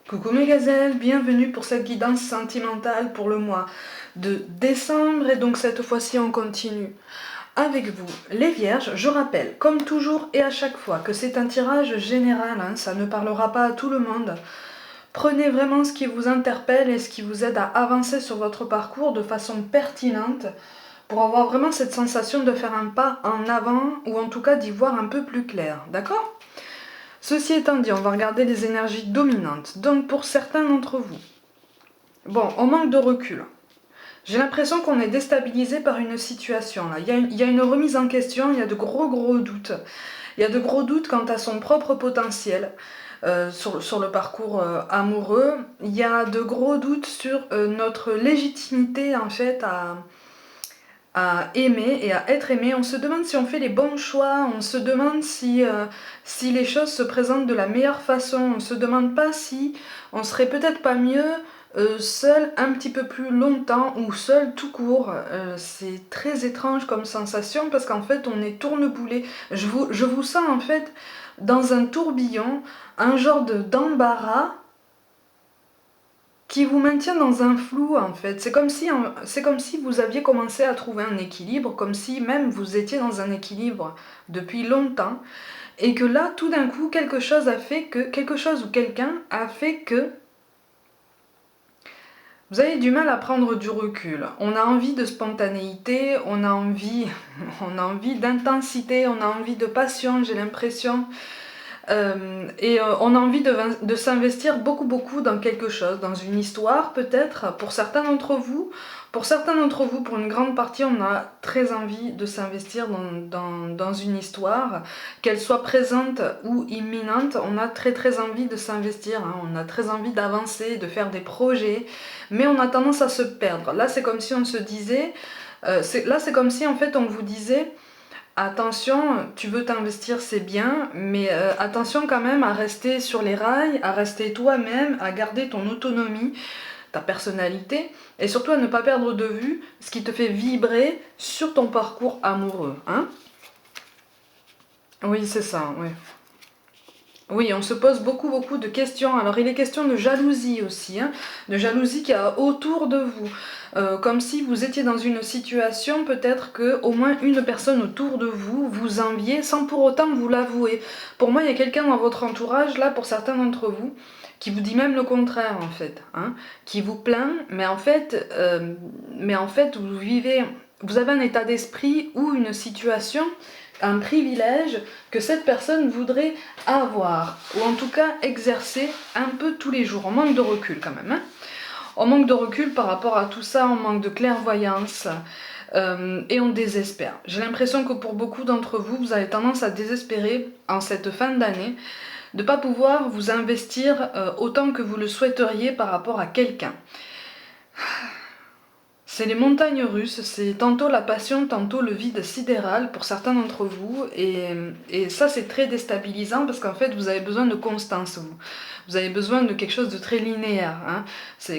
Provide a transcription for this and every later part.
Coucou mes gazelles, bienvenue pour cette guidance sentimentale pour le mois de décembre et donc cette fois-ci on continue avec vous les vierges. Je rappelle comme toujours et à chaque fois que c'est un tirage général, ça ne parlera pas à tout le monde. Prenez vraiment ce qui vous interpelle et ce qui vous aide à avancer sur votre parcours de façon pertinente pour avoir vraiment cette sensation de faire un pas en avant ou en tout cas d'y voir un peu plus clair, d'accord ? Ceci étant dit, on va regarder les énergies dominantes. Donc pour certains d'entre vous, bon, on manque de recul. J'ai l'impression qu'on est déstabilisé par une situation. Là. Il y a une remise en question, il y a de gros doutes. Il y a de gros doutes quant à son propre potentiel sur le parcours amoureux. Il y a de gros doutes sur notre légitimité en fait à aimer et à être aimé. On se demande si on fait les bons choix, on se demande si les choses se présentent de la meilleure façon, on se demande pas si on serait peut-être pas mieux seul un petit peu plus longtemps ou seul tout court. C'est très étrange comme sensation parce qu'en fait on est tourneboulé. Je vous sens en fait dans un tourbillon, un genre d'embarras qui vous maintient dans un flou en fait. C'est comme si vous aviez commencé à trouver un équilibre, comme si même vous étiez dans un équilibre depuis longtemps, et que là, tout d'un coup, quelque chose ou quelqu'un a fait que vous avez du mal à prendre du recul. On a envie de spontanéité, on a envie d'intensité, on a envie de passion, j'ai l'impression. On a envie de s'investir beaucoup dans quelque chose, dans une histoire peut-être, pour certains d'entre vous. Pour une grande partie, on a très envie de s'investir dans une histoire, qu'elle soit présente ou imminente, on a très envie de s'investir, on a très envie d'avancer, de faire des projets, mais on a tendance à se perdre. Là, c'est comme si on se disait, c'est comme si en fait on vous disait, attention, tu veux t'investir, c'est bien, mais attention quand même à rester sur les rails, à rester toi-même, à garder ton autonomie, ta personnalité, et surtout à ne pas perdre de vue ce qui te fait vibrer sur ton parcours amoureux. Oui, c'est ça, oui. Oui, on se pose beaucoup de questions. Alors il est question de jalousie aussi, de jalousie qu'il y a autour de vous. Comme si vous étiez dans une situation, peut-être que au moins une personne autour de vous vous enviait sans pour autant vous l'avouer. Pour moi, il y a quelqu'un dans votre entourage, là, pour certains d'entre vous, qui vous dit même le contraire en fait, qui vous plaint, mais en fait vous avez un état d'esprit ou une situation, un privilège que cette personne voudrait avoir, ou en tout cas exercer un peu tous les jours. On manque de recul quand même. On manque de recul par rapport à tout ça, on manque de clairvoyance et on désespère. J'ai l'impression que pour beaucoup d'entre vous, vous avez tendance à désespérer en cette fin d'année, de ne pas pouvoir vous investir autant que vous le souhaiteriez par rapport à quelqu'un. C'est les montagnes russes, c'est tantôt la passion, tantôt le vide sidéral pour certains d'entre vous, et ça c'est très déstabilisant parce qu'en fait vous avez besoin de constance, vous avez besoin de quelque chose de très linéaire.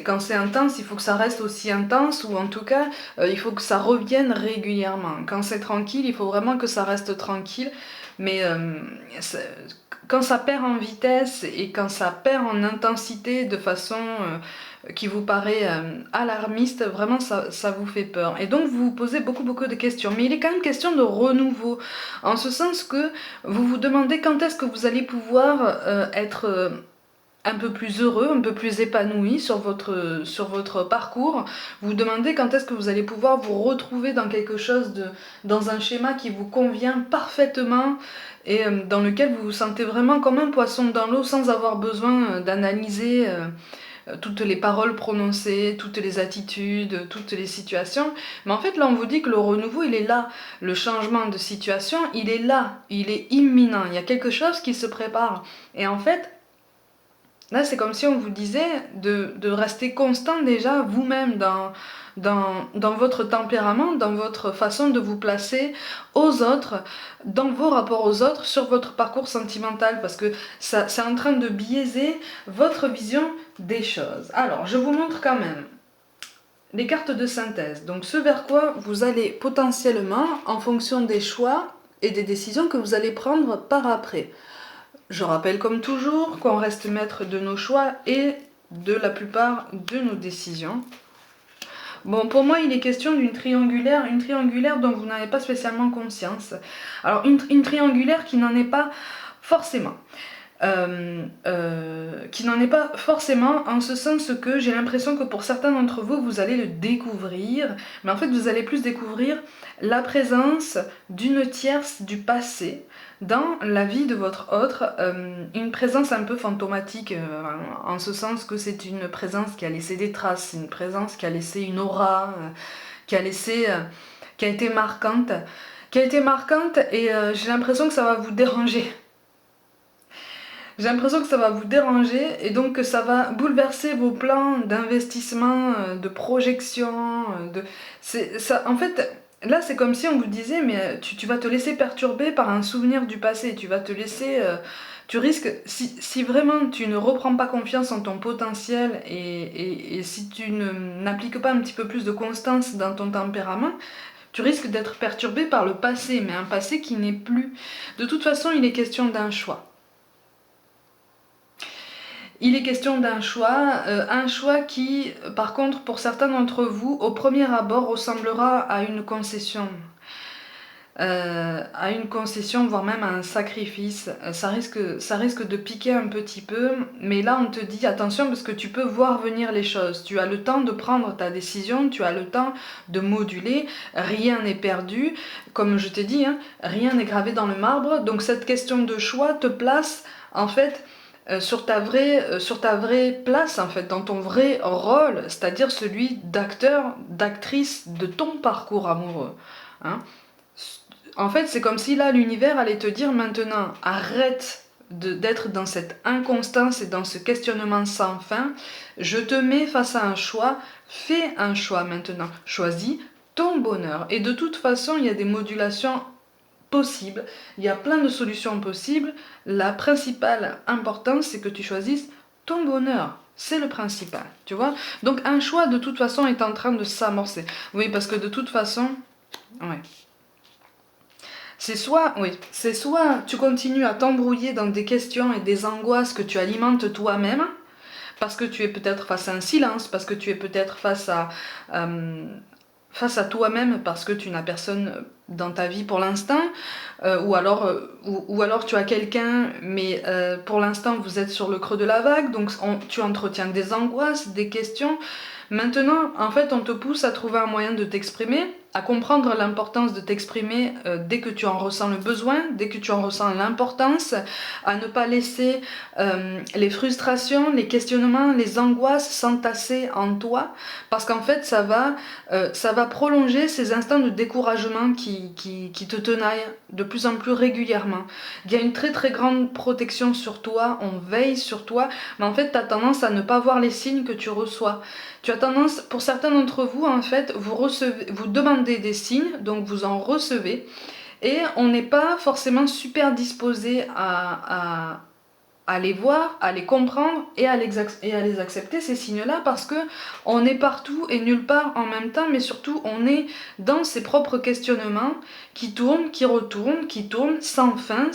Quand c'est intense, il faut que ça reste aussi intense, ou en tout cas il faut que ça revienne régulièrement. Quand c'est tranquille, il faut vraiment que ça reste tranquille, mais quand ça perd en vitesse et quand ça perd en intensité de façon qui vous paraît alarmiste, vraiment ça vous fait peur. Et donc vous vous posez beaucoup de questions. Mais il est quand même question de renouveau, en ce sens que vous vous demandez quand est-ce que vous allez pouvoir être un peu plus heureux, un peu plus épanoui sur votre parcours. Vous vous demandez quand est-ce que vous allez pouvoir vous retrouver dans quelque chose, dans un schéma qui vous convient parfaitement et dans lequel vous vous sentez vraiment comme un poisson dans l'eau sans avoir besoin d'analyser toutes les paroles prononcées, toutes les attitudes, toutes les situations. Mais en fait, là, on vous dit que le renouveau, il est là. Le changement de situation, il est là. Il est imminent. Il y a quelque chose qui se prépare. Et en fait, là, c'est comme si on vous disait de rester constant déjà vous-même dans votre tempérament, dans votre façon de vous placer aux autres, dans vos rapports aux autres, sur votre parcours sentimental, parce que ça, c'est en train de biaiser votre vision des choses. Alors, je vous montre quand même les cartes de synthèse. Donc, ce vers quoi vous allez potentiellement, en fonction des choix et des décisions que vous allez prendre par après. Je rappelle comme toujours qu'on reste maître de nos choix et de la plupart de nos décisions. Bon, pour moi, il est question d'une triangulaire dont vous n'avez pas spécialement conscience. Alors, une triangulaire qui n'en est pas forcément. Qui n'en est pas forcément, en ce sens que j'ai l'impression que pour certains d'entre vous, vous allez le découvrir, mais en fait, vous allez plus découvrir la présence d'une tierce du passé dans la vie de votre autre, une présence un peu fantomatique, en ce sens que c'est une présence qui a laissé des traces, une présence qui a laissé une aura, qui a laissé, qui a été marquante, et j'ai l'impression que ça va vous déranger. J'ai l'impression que ça va vous déranger et donc que ça va bouleverser vos plans d'investissement, de projection. En fait, là, c'est comme si on vous disait, mais tu vas te laisser perturber par un souvenir du passé. Tu vas te laisser... tu risques, si vraiment tu ne reprends pas confiance en ton potentiel et si tu n'appliques pas un petit peu plus de constance dans ton tempérament, tu risques d'être perturbé par le passé, mais un passé qui n'est plus. De toute façon, il est question d'un choix. Il est question d'un choix qui, par contre, pour certains d'entre vous, au premier abord, ressemblera à une concession. Voire même à un sacrifice. Ça risque de piquer un petit peu, mais là on te dit attention parce que tu peux voir venir les choses. Tu as le temps de prendre ta décision, tu as le temps de moduler, rien n'est perdu. Comme je t'ai dit, hein, rien n'est gravé dans le marbre, donc cette question de choix te place en fait sur ta vraie place en fait, dans ton vrai rôle, c'est-à-dire celui d'acteur, d'actrice de ton parcours amoureux. Hein. En fait, c'est comme si là, l'univers allait te dire maintenant, arrête d'être dans cette inconstance et dans ce questionnement sans fin, je te mets face à un choix, fais un choix maintenant, choisis ton bonheur. Et de toute façon, il y a des modulations possible. Il y a plein de solutions possibles. La principale importance, c'est que tu choisisses ton bonheur. C'est le principal, tu vois. Donc un choix, de toute façon, est en train de s'amorcer. Oui, parce que de toute façon... Ouais. C'est soit tu continues à t'embrouiller dans des questions et des angoisses que tu alimentes toi-même, parce que tu es peut-être face à un silence, parce que tu es peut-être face à toi-même parce que tu n'as personne dans ta vie pour l'instant, ou alors tu as quelqu'un, mais pour l'instant vous êtes sur le creux de la vague, donc tu entretiens des angoisses, des questions. Maintenant, en fait, on te pousse à trouver un moyen de t'exprimer, à comprendre l'importance de t'exprimer dès que tu en ressens le besoin, dès que tu en ressens l'importance, à ne pas laisser les frustrations, les questionnements, les angoisses s'entasser en toi, parce qu'en fait, ça va prolonger ces instants de découragement qui te tenaillent de plus en plus régulièrement. Il y a une très très grande protection sur toi, on veille sur toi, mais en fait, tu as tendance à ne pas voir les signes que tu reçois. Tu as tendance, pour certains d'entre vous, en fait, vous demandez des signes, donc vous en recevez, et on n'est pas forcément super disposé à les voir, à les comprendre et à les accepter, ces signes-là, parce que on est partout et nulle part en même temps, mais surtout on est dans ses propres questionnements qui tournent, qui retournent, qui tournent sans fin,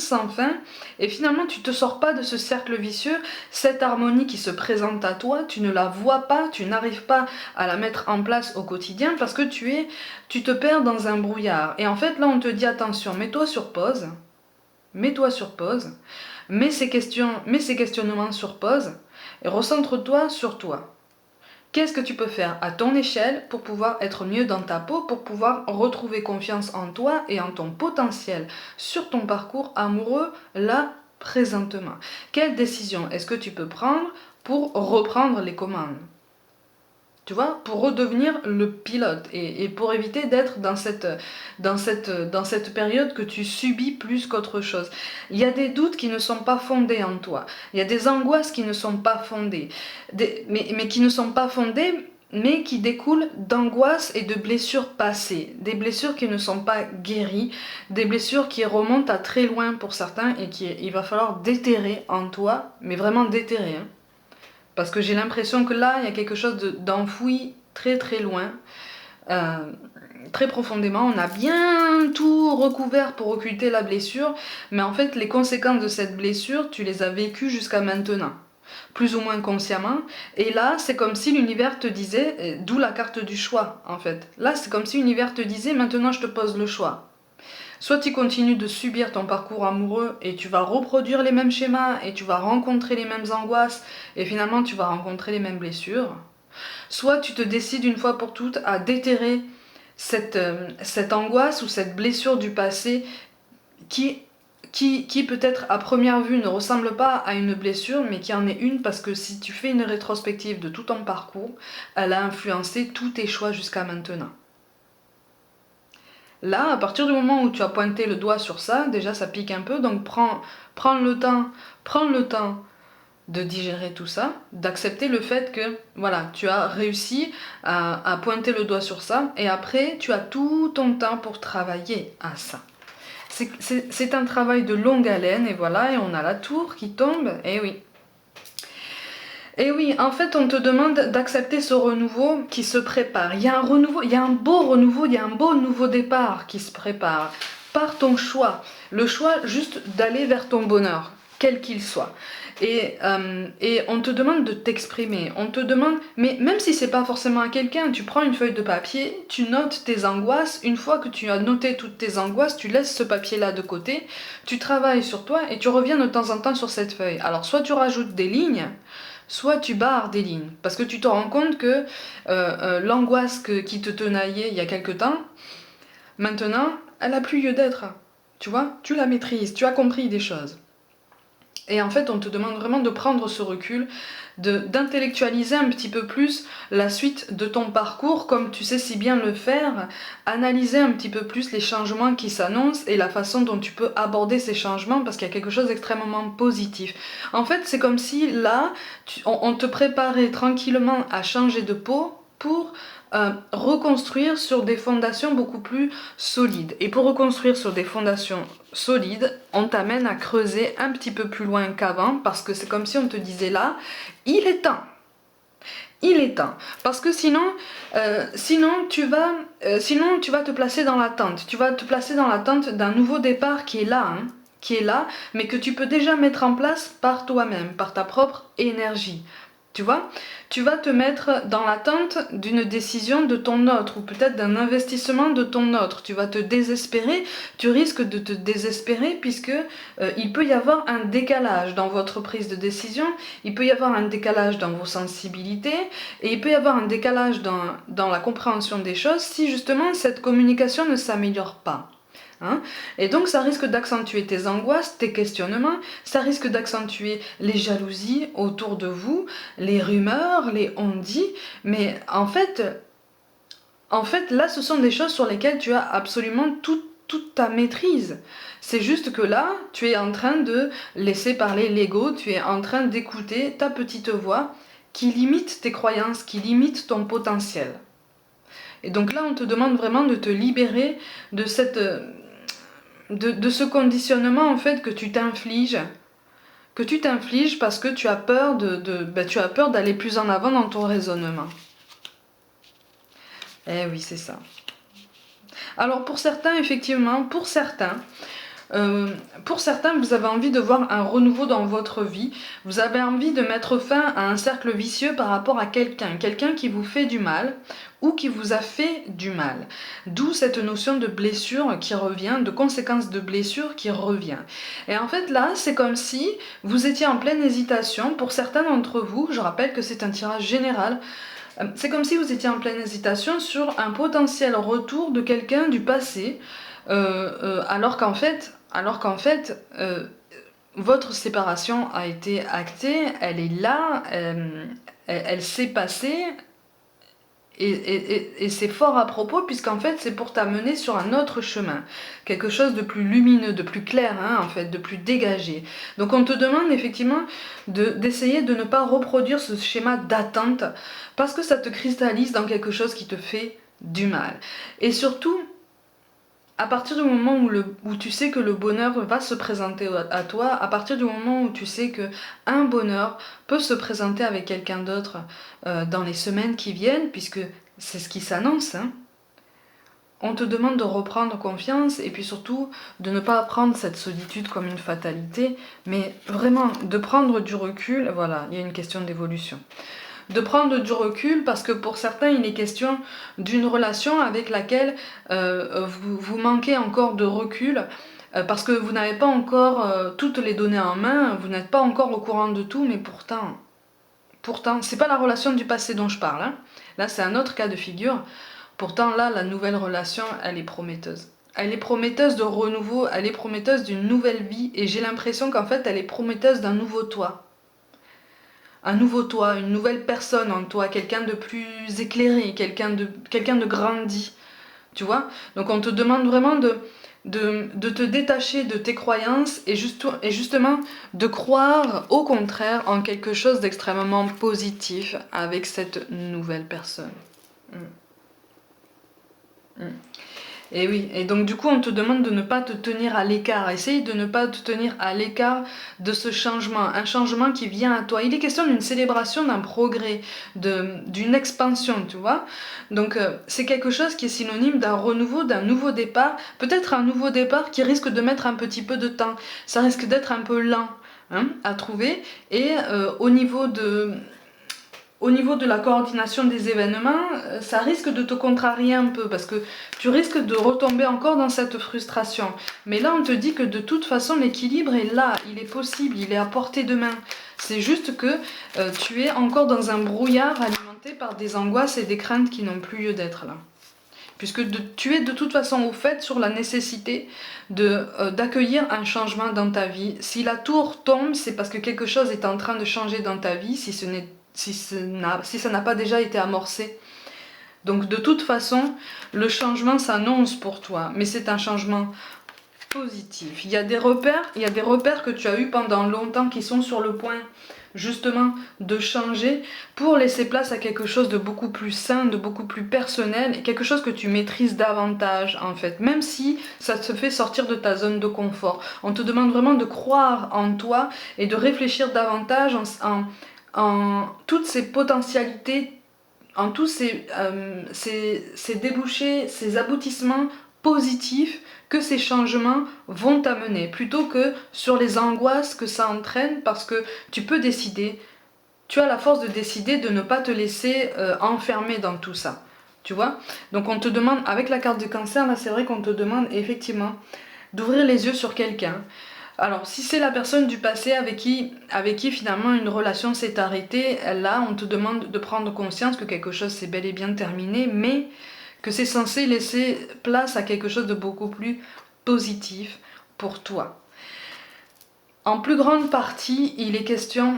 et finalement tu te sors pas de ce cercle vicieux. Cette harmonie qui se présente à toi, tu ne la vois pas, tu n'arrives pas à la mettre en place au quotidien parce que tu te perds dans un brouillard. Et en fait là on te dit attention, mets-toi sur pause, mets ces questionnements sur pause et recentre-toi sur toi. Qu'est-ce que tu peux faire à ton échelle pour pouvoir être mieux dans ta peau, pour pouvoir retrouver confiance en toi et en ton potentiel sur ton parcours amoureux là, présentement? Quelle décision est-ce que tu peux prendre pour reprendre les commandes? Tu vois, pour redevenir le pilote et pour éviter d'être dans cette période que tu subis plus qu'autre chose. Il y a des doutes qui ne sont pas fondés en toi. Il y a des angoisses qui ne sont pas fondées. Mais qui ne sont pas fondées, mais qui découlent d'angoisses et de blessures passées. Des blessures qui ne sont pas guéries, des blessures qui remontent à très loin pour certains et qu'il va falloir déterrer en toi, mais vraiment déterrer, hein. Parce que j'ai l'impression que là, il y a quelque chose d'enfoui très très loin. Euh, très profondément, on a bien tout recouvert pour occulter la blessure, mais en fait les conséquences de cette blessure, tu les as vécues jusqu'à maintenant, plus ou moins consciemment, et là c'est comme si l'univers te disait, d'où la carte du choix en fait, là c'est comme si l'univers te disait maintenant je te pose le choix. Soit tu continues de subir ton parcours amoureux et tu vas reproduire les mêmes schémas et tu vas rencontrer les mêmes angoisses et finalement tu vas rencontrer les mêmes blessures. Soit tu te décides une fois pour toutes à déterrer cette angoisse ou cette blessure du passé qui, qui peut-être à première vue ne ressemble pas à une blessure, mais qui en est une parce que si tu fais une rétrospective de tout ton parcours, elle a influencé tous tes choix jusqu'à maintenant. Là, à partir du moment où tu as pointé le doigt sur ça, déjà ça pique un peu, donc prends le temps de digérer tout ça, d'accepter le fait que voilà, tu as réussi à pointer le doigt sur ça, et après tu as tout ton temps pour travailler à ça. C'est un travail de longue haleine, et voilà, et on a la tour qui tombe, et oui. Et oui, en fait, on te demande d'accepter ce renouveau qui se prépare. Il y a un renouveau, il y a un beau renouveau, il y a un beau nouveau départ qui se prépare par ton choix. Le choix juste d'aller vers ton bonheur, quel qu'il soit. Et on te demande de t'exprimer. On te demande, mais même si c'est pas forcément à quelqu'un, tu prends une feuille de papier, tu notes tes angoisses. Une fois que tu as noté toutes tes angoisses, tu laisses ce papier-là de côté, tu travailles sur toi et tu reviens de temps en temps sur cette feuille. Alors, soit tu rajoutes des lignes, soit tu barres des lignes, parce que tu te rends compte que l'angoisse qui te tenaillait il y a quelque temps, maintenant, elle n'a plus lieu d'être. Tu vois, tu la maîtrises, tu as compris des choses. Et en fait, on te demande vraiment de prendre ce recul, d'intellectualiser un petit peu plus la suite de ton parcours, comme tu sais si bien le faire, analyser un petit peu plus les changements qui s'annoncent et la façon dont tu peux aborder ces changements, parce qu'il y a quelque chose d'extrêmement positif. En fait, c'est comme si là, on te préparait tranquillement à changer de peau pour reconstruire sur des fondations beaucoup plus solides. Et pour reconstruire sur des fondations solides, on t'amène à creuser un petit peu plus loin qu'avant, parce que c'est comme si on te disait là, il est temps. Il est temps. Parce que sinon tu vas te placer dans l'attente. Tu vas te placer dans l'attente d'un nouveau départ qui est là, hein, qui est là, mais que tu peux déjà mettre en place par toi-même, par ta propre énergie. Tu vois, tu vas te mettre dans l'attente d'une décision de ton autre ou peut-être d'un investissement de ton autre. Tu vas te désespérer, tu risques de te désespérer puisque il peut y avoir un décalage dans votre prise de décision, il peut y avoir un décalage dans vos sensibilités et il peut y avoir un décalage dans la compréhension des choses si justement cette communication ne s'améliore pas. Hein, et donc ça risque d'accentuer tes angoisses, tes questionnements, ça risque d'accentuer les jalousies autour de vous, les rumeurs, les on-dit, mais en fait là ce sont des choses sur lesquelles tu as absolument toute ta maîtrise. C'est juste que là, tu es en train de laisser parler l'ego, tu es en train d'écouter ta petite voix qui limite tes croyances, qui limite ton potentiel. Et donc là, on te demande vraiment de te libérer de de ce conditionnement en fait que tu t'infliges parce que tu as peur tu as peur d'aller plus en avant dans ton raisonnement. Eh oui, c'est ça. Alors pour certains, effectivement, pour certains, vous avez envie de voir un renouveau dans votre vie, vous avez envie de mettre fin à un cercle vicieux par rapport à quelqu'un qui vous fait du mal ou qui vous a fait du mal. D'où cette notion de blessure qui revient, de conséquences de blessure qui revient. Et en fait là, c'est comme si vous étiez en pleine hésitation. Pour certains d'entre vous, je rappelle que c'est un tirage général, c'est comme si vous étiez en pleine hésitation sur un potentiel retour de quelqu'un du passé, alors qu'en fait, votre séparation a été actée, elle est là, elle s'est passée, et c'est fort à propos, puisqu'en fait, c'est pour t'amener sur un autre chemin, quelque chose de plus lumineux, de plus clair, hein, en fait, de plus dégagé. Donc on te demande effectivement d'essayer de ne pas reproduire ce schéma d'attente, parce que ça te cristallise dans quelque chose qui te fait du mal. Et surtout, à partir du moment où tu sais que le bonheur va se présenter à toi, à partir du moment où tu sais que un bonheur peut se présenter avec quelqu'un d'autre dans les semaines qui viennent, puisque c'est ce qui s'annonce, hein, on te demande de reprendre confiance et puis surtout de ne pas prendre cette solitude comme une fatalité, mais vraiment de prendre du recul. Voilà, il y a une question d'évolution. De prendre du recul parce que pour certains il est question d'une relation avec laquelle vous manquez encore de recul parce que vous n'avez pas encore toutes les données en main, vous n'êtes pas encore au courant de tout, mais pourtant, c'est pas la relation du passé dont je parle, hein. Là c'est un autre cas de figure. Pourtant là, la nouvelle relation, elle est prometteuse. Elle est prometteuse de renouveau, elle est prometteuse d'une nouvelle vie, et j'ai l'impression qu'en fait, elle est prometteuse d'un nouveau toi. Un nouveau toi, une nouvelle personne en toi, quelqu'un de plus éclairé, quelqu'un de grandi, tu vois. Donc on te demande vraiment de te détacher de tes croyances et justement de croire au contraire en quelque chose d'extrêmement positif avec cette nouvelle personne. Mm. Mm. Et oui, et donc du coup on te demande de ne pas te tenir à l'écart, essaye de ne pas te tenir à l'écart de ce changement, un changement qui vient à toi. Il est question d'une célébration, d'un progrès, d'une expansion, tu vois. Donc c'est quelque chose qui est synonyme d'un renouveau, d'un nouveau départ, peut-être un nouveau départ qui risque de mettre un petit peu de temps, ça risque d'être un peu lent, hein, à trouver, et au niveau de la coordination des événements, ça risque de te contrarier un peu parce que tu risques de retomber encore dans cette frustration. Mais là, on te dit que de toute façon, l'équilibre est là, il est possible, il est à portée de main. C'est juste que tu es encore dans un brouillard alimenté par des angoisses et des craintes qui n'ont plus lieu d'être là. Puisque tu es de toute façon au fait sur la nécessité d'accueillir un changement dans ta vie. Si la tour tombe, c'est parce que quelque chose est en train de changer dans ta vie, si ça n'a pas déjà été amorcé. Donc de toute façon, le changement s'annonce pour toi, mais c'est un changement positif. Il y a des repères que tu as eus pendant longtemps qui sont sur le point justement de changer pour laisser place à quelque chose de beaucoup plus sain, de beaucoup plus personnel, et quelque chose que tu maîtrises davantage en fait, même si ça te fait sortir de ta zone de confort. On te demande vraiment de croire en toi et de réfléchir davantage en toutes ces potentialités, en tous ces débouchés, ces aboutissements positifs que ces changements vont t'amener, plutôt que sur les angoisses que ça entraîne, parce que tu peux décider, tu as la force de décider de ne pas te laisser enfermer dans tout ça, tu vois. Donc on te demande, avec la carte de cancer, là c'est vrai qu'on te demande effectivement d'ouvrir les yeux sur quelqu'un. Alors, si c'est la personne du passé avec qui finalement une relation s'est arrêtée, là, on te demande de prendre conscience que quelque chose s'est bel et bien terminé, mais que c'est censé laisser place à quelque chose de beaucoup plus positif pour toi. En plus grande partie, il est question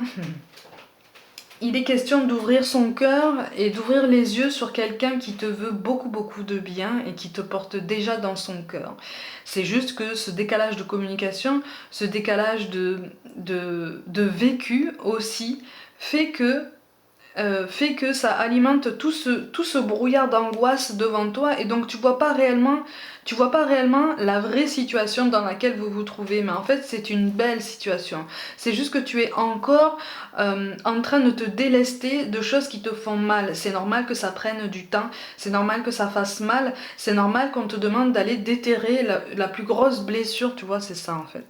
d'ouvrir son cœur et d'ouvrir les yeux sur quelqu'un qui te veut beaucoup beaucoup de bien et qui te porte déjà dans son cœur. C'est juste que ce décalage de communication, ce décalage de vécu aussi fait que ça alimente tout ce brouillard d'angoisse devant toi, et donc tu vois pas réellement la vraie situation dans laquelle vous vous trouvez. Mais en fait c'est une belle situation, c'est juste que tu es encore en train de te délester de choses qui te font mal. C'est normal que ça prenne du temps, c'est normal que ça fasse mal, c'est normal qu'on te demande d'aller déterrer la plus grosse blessure, tu vois, c'est ça en fait.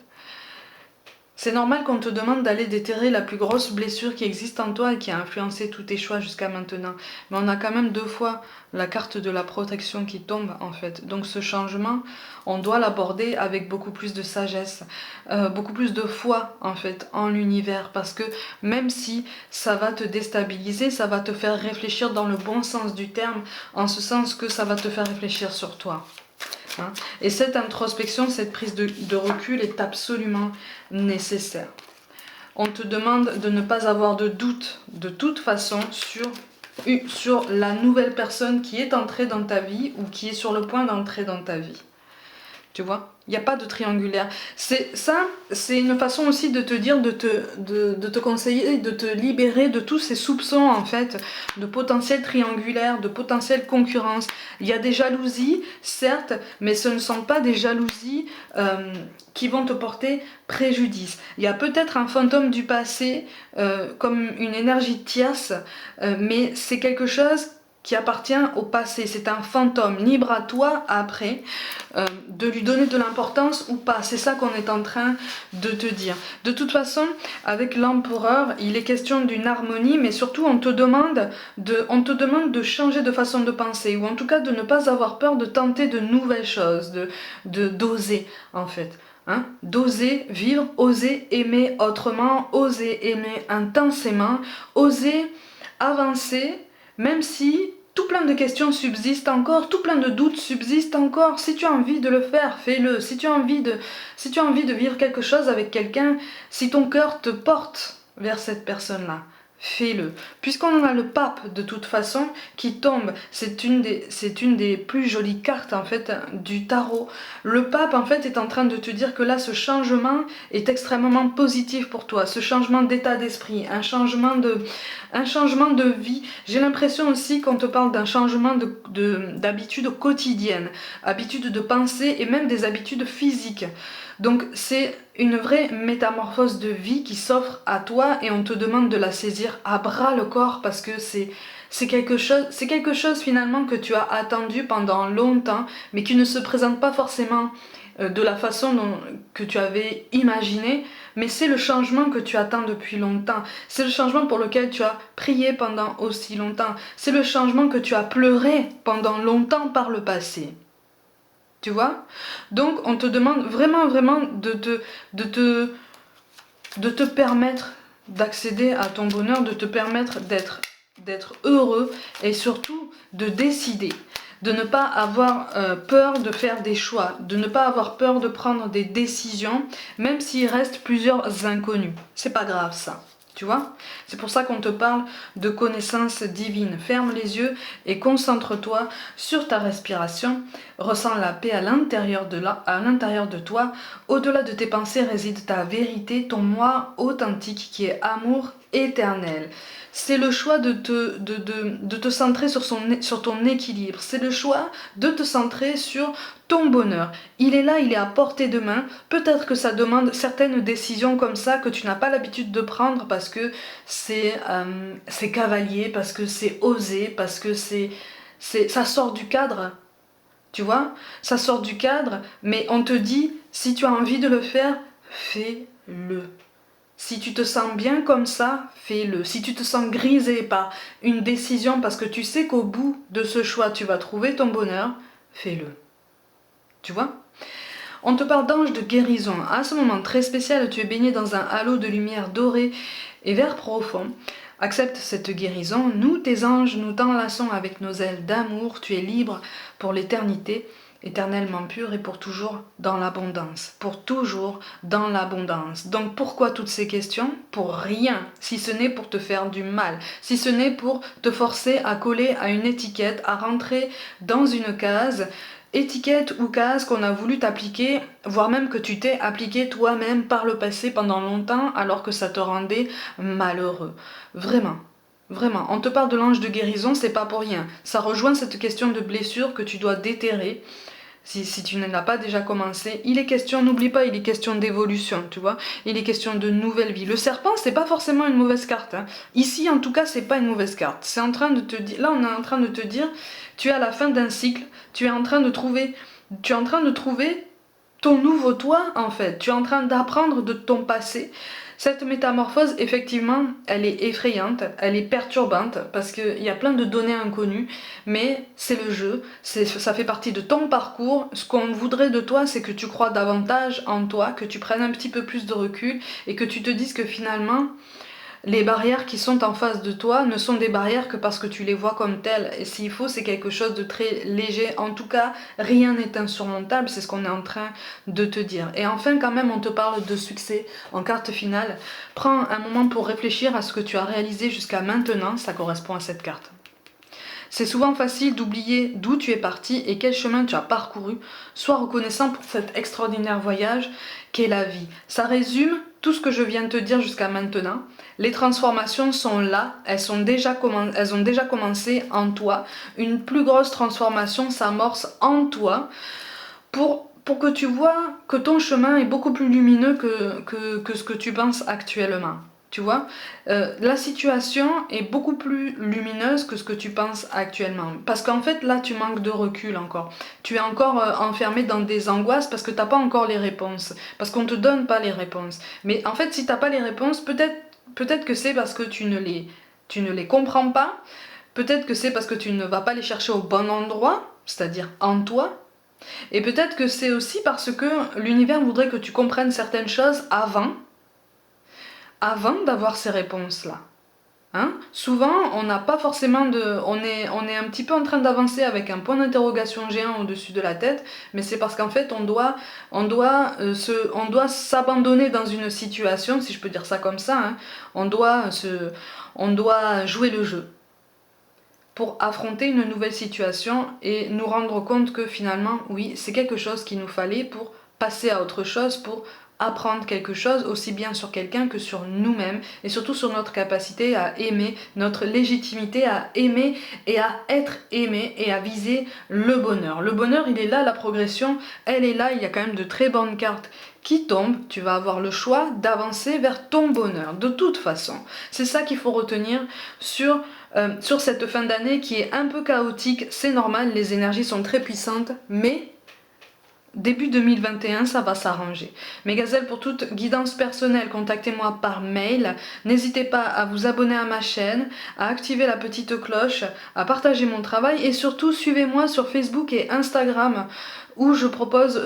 C'est normal qu'on te demande d'aller déterrer la plus grosse blessure qui existe en toi et qui a influencé tous tes choix jusqu'à maintenant. Mais on a quand même 2 fois la carte de la protection qui tombe en fait. Donc ce changement, on doit l'aborder avec beaucoup plus de sagesse, beaucoup plus de foi en fait en l'univers. Parce que même si ça va te déstabiliser, ça va te faire réfléchir dans le bon sens du terme, en ce sens que ça va te faire réfléchir sur toi. Et cette introspection, cette prise de recul est absolument nécessaire. On te demande de ne pas avoir de doute de toute façon sur la nouvelle personne qui est entrée dans ta vie ou qui est sur le point d'entrer dans ta vie. Tu vois, il n'y a pas de triangulaire. C'est une façon aussi de te dire, de te conseiller, de te libérer de tous ces soupçons en fait, de potentiel triangulaire, de potentielle concurrence. Il y a des jalousies, certes, mais ce ne sont pas des jalousies qui vont te porter préjudice. Il y a peut-être un fantôme du passé, comme une énergie tierce, mais c'est quelque chose qui appartient au passé, c'est un fantôme, libre à toi après de lui donner de l'importance ou pas, c'est ça qu'on est en train de te dire. De toute façon, avec l'empereur, il est question d'une harmonie, mais surtout on te demande de changer de façon de penser, ou en tout cas de ne pas avoir peur de tenter de nouvelles choses, d'oser en fait. Hein, d'oser vivre, oser aimer autrement, oser aimer intensément, oser avancer, même si tout plein de questions subsistent encore, tout plein de doutes subsistent encore. Si tu as envie de le faire, fais-le. Si tu as envie de vivre quelque chose avec quelqu'un, si ton cœur te porte vers cette personne-là, fais-le. Puisqu'on en a le pape de toute façon qui tombe, c'est une des plus jolies cartes en fait du tarot. Le pape en fait est en train de te dire que là ce changement est extrêmement positif pour toi, ce changement d'état d'esprit, un changement de vie. J'ai l'impression aussi qu'on te parle d'un changement d'habitude quotidienne, habitude de pensée et même des habitudes physiques. Donc c'est une vraie métamorphose de vie qui s'offre à toi et on te demande de la saisir à bras le corps parce que c'est quelque chose finalement que tu as attendu pendant longtemps mais qui ne se présente pas forcément de la façon que tu avais imaginé, mais c'est le changement que tu attends depuis longtemps, c'est le changement pour lequel tu as prié pendant aussi longtemps, c'est le changement que tu as pleuré pendant longtemps par le passé. Tu vois? Donc on te demande vraiment de te permettre d'accéder à ton bonheur, de te permettre d'être heureux et surtout de décider, de ne pas avoir peur de faire des choix, de ne pas avoir peur de prendre des décisions, même s'il reste plusieurs inconnus. C'est pas grave ça. Tu vois? C'est pour ça qu'on te parle de connaissance divine. Ferme les yeux et concentre-toi sur ta respiration. Ressens la paix à l'intérieur de toi. Au-delà de tes pensées réside ta vérité, ton moi authentique qui est amour éternel. C'est le choix de te centrer sur ton équilibre. C'est le choix de te centrer sur ton bonheur. Il est là, il est à portée de main. Peut-être que ça demande certaines décisions comme ça que tu n'as pas l'habitude de prendre parce que c'est cavalier, parce que c'est osé, parce que ça sort du cadre. Tu vois? Ça sort du cadre, mais on te dit, si tu as envie de le faire, fais-le. Si tu te sens bien comme ça, fais-le. Si tu te sens grisé par une décision parce que tu sais qu'au bout de ce choix, tu vas trouver ton bonheur, fais-le. Tu vois? On te parle d'ange de guérison. À ce moment très spécial, tu es baigné dans un halo de lumière dorée et vert profond. Accepte cette guérison. Nous, tes anges, nous t'enlaçons avec nos ailes d'amour. Tu es libre pour l'éternité, éternellement pur et pour toujours dans l'abondance. Pour toujours dans l'abondance. Donc pourquoi toutes ces questions? Pour rien, si ce n'est pour te faire du mal, si ce n'est pour te forcer à coller à une étiquette, à rentrer dans une case, étiquette ou case qu'on a voulu t'appliquer, voire même que tu t'es appliqué toi-même par le passé pendant longtemps alors que ça te rendait malheureux. Vraiment. Vraiment, on te parle de l'ange de guérison, c'est pas pour rien. Ça rejoint cette question de blessure que tu dois déterrer. Si tu ne l'as pas déjà commencé, il est question, n'oublie pas, il est question d'évolution, tu vois. Il est question de nouvelle vie. Le serpent, c'est pas forcément une mauvaise carte. Hein. Ici, en tout cas, c'est pas une mauvaise carte. C'est en train de te dire, là, on est en train de te dire, tu es à la fin d'un cycle, tu es en train de trouver ton nouveau toi, en fait. Tu es en train d'apprendre de ton passé. Cette métamorphose, effectivement, elle est effrayante, elle est perturbante, parce qu'il y a plein de données inconnues, mais c'est le jeu, ça fait partie de ton parcours. Ce qu'on voudrait de toi, c'est que tu crois davantage en toi, que tu prennes un petit peu plus de recul, et que tu te dises que finalement, les barrières qui sont en face de toi ne sont des barrières que parce que tu les vois comme telles. Et s'il faut, c'est quelque chose de très léger. En tout cas, rien n'est insurmontable, c'est ce qu'on est en train de te dire. Et enfin, quand même, on te parle de succès en carte finale. Prends un moment pour réfléchir à ce que tu as réalisé jusqu'à maintenant, ça correspond à cette carte. C'est souvent facile d'oublier d'où tu es parti et quel chemin tu as parcouru. Sois reconnaissant pour cet extraordinaire voyage qu'est la vie. Ça résume tout ce que je viens de te dire jusqu'à maintenant. Les transformations sont là, elles ont déjà commencé en toi. Une plus grosse transformation s'amorce en toi pour que tu vois que ton chemin est beaucoup plus lumineux que ce que tu penses actuellement. Tu vois, la situation est beaucoup plus lumineuse que ce que tu penses actuellement. Parce qu'en fait, là, tu manques de recul encore. Tu es encore enfermé dans des angoisses parce que t'as pas encore les réponses. Parce qu'on te donne pas les réponses. Mais en fait, si t'as pas les réponses, peut-être que c'est parce que tu ne les comprends pas. Peut-être que c'est parce que tu ne vas pas les chercher au bon endroit, c'est-à-dire en toi. Et peut-être que c'est aussi parce que l'univers voudrait que tu comprennes certaines choses avant d'avoir ces réponses-là. Hein? Souvent, on n'a pas forcément de... On est un petit peu en train d'avancer avec un point d'interrogation géant au-dessus de la tête, mais c'est parce qu'en fait, on doit s'abandonner dans une situation, si je peux dire ça comme ça, hein. On doit jouer le jeu pour affronter une nouvelle situation et nous rendre compte que finalement, oui, c'est quelque chose qu'il nous fallait pour passer à autre chose, pour apprendre quelque chose aussi bien sur quelqu'un que sur nous-mêmes et surtout sur notre capacité à aimer, notre légitimité à aimer et à être aimé et à viser le bonheur. Le bonheur, il est là, la progression, elle est là, il y a quand même de très bonnes cartes qui tombent, tu vas avoir le choix d'avancer vers ton bonheur, de toute façon. C'est ça qu'il faut retenir sur cette fin d'année qui est un peu chaotique, c'est normal, les énergies sont très puissantes, mais début 2021, ça va s'arranger. Mes gazelles, pour toute guidance personnelle, contactez-moi par mail. N'hésitez pas à vous abonner à ma chaîne, à activer la petite cloche, à partager mon travail et surtout suivez-moi sur Facebook et Instagram où je propose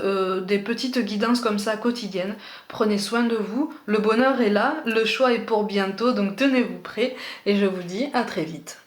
des petites guidances comme ça quotidiennes. Prenez soin de vous, le bonheur est là, le choix est pour bientôt, donc tenez-vous prêts et je vous dis à très vite.